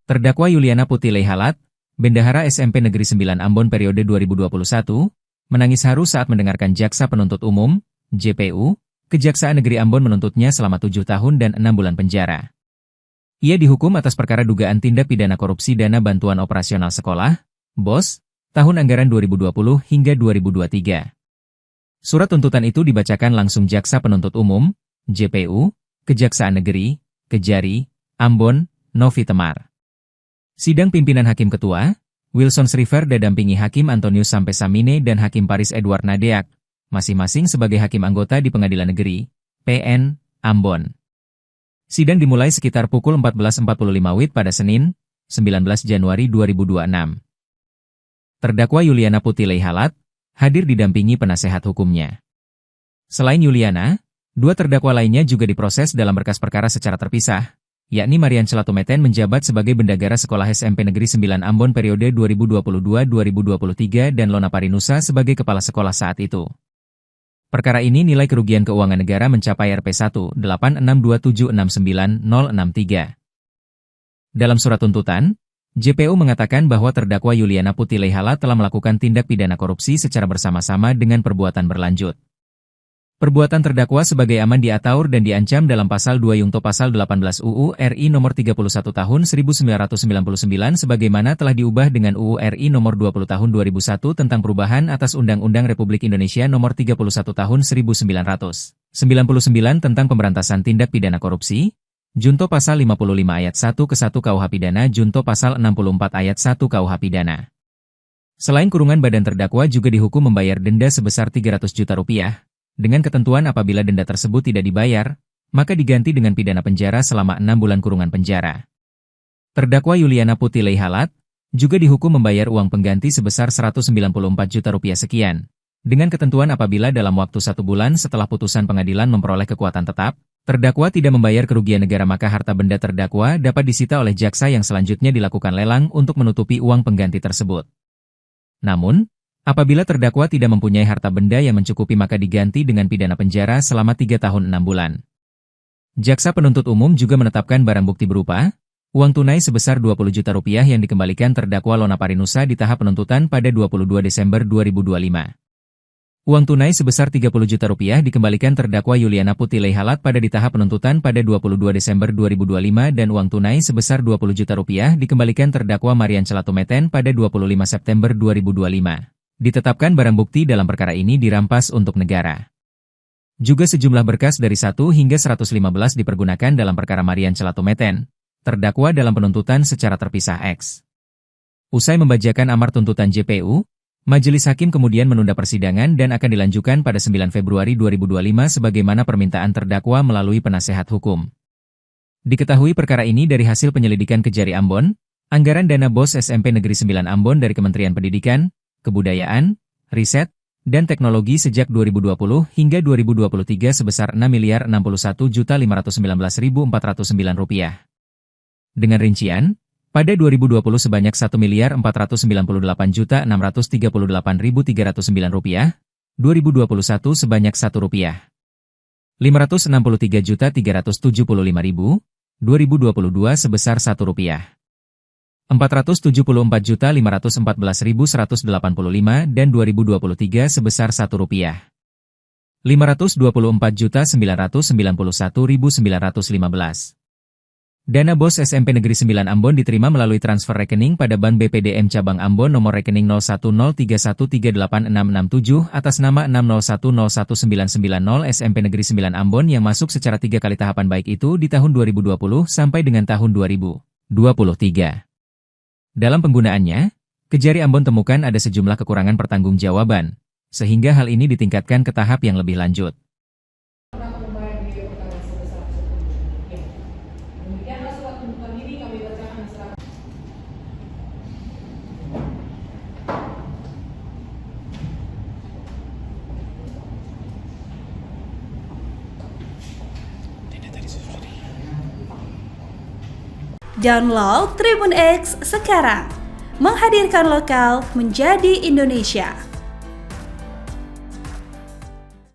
Terdakwa Yuliana Putih Leihalat, Bendahara SMP Negeri 9 Ambon periode 2021, menangis haru saat mendengarkan Jaksa Penuntut Umum, JPU, Kejaksaan Negeri Ambon menuntutnya selama 7 tahun dan 6 bulan penjara. Ia dihukum atas perkara dugaan tindak pidana korupsi dana bantuan operasional sekolah, BOS, tahun anggaran 2020 hingga 2023. Surat tuntutan itu dibacakan langsung Jaksa Penuntut Umum, JPU, Kejaksaan Negeri, Kejari, Ambon, Novi Temar. Sidang pimpinan Hakim Ketua, Wilson Sriver didampingi Hakim Antonius Sampesamine dan Hakim Paris Edward Nadeak, masing-masing sebagai Hakim Anggota di Pengadilan Negeri, PN, Ambon. Sidang dimulai sekitar pukul 14.45 WIB pada Senin, 19 Januari 2026. Terdakwa Yuliana Putih Leihalat hadir didampingi penasehat hukumnya. Selain Yuliana, 2 terdakwa lainnya juga diproses dalam berkas perkara secara terpisah, yakni Marian Celatumeten menjabat sebagai Bendahara Sekolah SMP Negeri 9 Ambon periode 2022-2023 dan Lona Parinusa sebagai Kepala Sekolah saat itu. Perkara ini nilai kerugian keuangan negara mencapai Rp1.862769063. Dalam surat tuntutan, JPU mengatakan bahwa terdakwa Yuliana Putih Leihalat telah melakukan tindak pidana korupsi secara bersama-sama dengan perbuatan berlanjut. Perbuatan terdakwa sebagai aman diatur dan diancam dalam Pasal 2 Yungto Pasal 18 UU RI Nomor 31 Tahun 1999 sebagaimana telah diubah dengan UU RI Nomor 20 Tahun 2001 tentang perubahan atas Undang-Undang Republik Indonesia Nomor 31 Tahun 1999 tentang pemberantasan tindak pidana korupsi, Junto Pasal 55 Ayat 1 ke 1 KUH Pidana Junto Pasal 64 Ayat 1 KUH Pidana. Selain kurungan, badan terdakwa juga dihukum membayar denda sebesar Rp300 juta, dengan ketentuan apabila denda tersebut tidak dibayar, maka diganti dengan pidana penjara selama 6 bulan kurungan penjara. Terdakwa Yuliana Putih Leihalat juga dihukum membayar uang pengganti sebesar Rp194 juta sekian, dengan ketentuan apabila dalam waktu 1 bulan setelah putusan pengadilan memperoleh kekuatan tetap, terdakwa tidak membayar kerugian negara maka harta benda terdakwa dapat disita oleh jaksa yang selanjutnya dilakukan lelang untuk menutupi uang pengganti tersebut. Namun, apabila terdakwa tidak mempunyai harta benda yang mencukupi maka diganti dengan pidana penjara selama 3 tahun 6 bulan. Jaksa Penuntut Umum juga menetapkan barang bukti berupa uang tunai sebesar Rp20 juta yang dikembalikan terdakwa Lona Parinusa di tahap penuntutan pada 22 Desember 2025. Uang tunai sebesar Rp30 juta dikembalikan terdakwa Yuliana Putih Leihalat pada di tahap penuntutan pada 22 Desember 2025 dan uang tunai sebesar Rp20 juta dikembalikan terdakwa Marian Celatumeten pada 25 September 2025. Ditetapkan barang bukti dalam perkara ini dirampas untuk negara. Juga sejumlah berkas dari 1 hingga 115 dipergunakan dalam perkara Marian Celatumeten, terdakwa dalam penuntutan secara terpisah X. Usai membacakan amar tuntutan JPU, Majelis Hakim kemudian menunda persidangan dan akan dilanjutkan pada 9 Februari 2025 sebagaimana permintaan terdakwa melalui penasehat hukum. Diketahui perkara ini dari hasil penyelidikan Kejari Ambon, anggaran dana BOS SMP Negeri 9 Ambon dari Kementerian Pendidikan, Kebudayaan, Riset, dan Teknologi sejak 2020 hingga 2023 sebesar Rp6.561.519.409. Dengan rincian, pada 2020 sebanyak Rp1.498.638.309, 2021 sebanyak Rp1.563.375.000, 2022 sebesar Rp1. Rp474.514.185 dan 2023 sebesar Rp1. 524.991.915. Dana BOS SMP Negeri 9 Ambon diterima melalui transfer rekening pada Bank BPDM Cabang Ambon nomor rekening 0103138667 atas nama 601019990 SMP Negeri 9 Ambon yang masuk secara 3 kali tahapan baik itu di tahun 2020 sampai dengan tahun 2023. Dalam penggunaannya, Kejari Ambon temukan ada sejumlah kekurangan pertanggungjawaban, sehingga hal ini ditingkatkan ke tahap yang lebih lanjut. Download Tribun X sekarang, menghadirkan lokal menjadi Indonesia.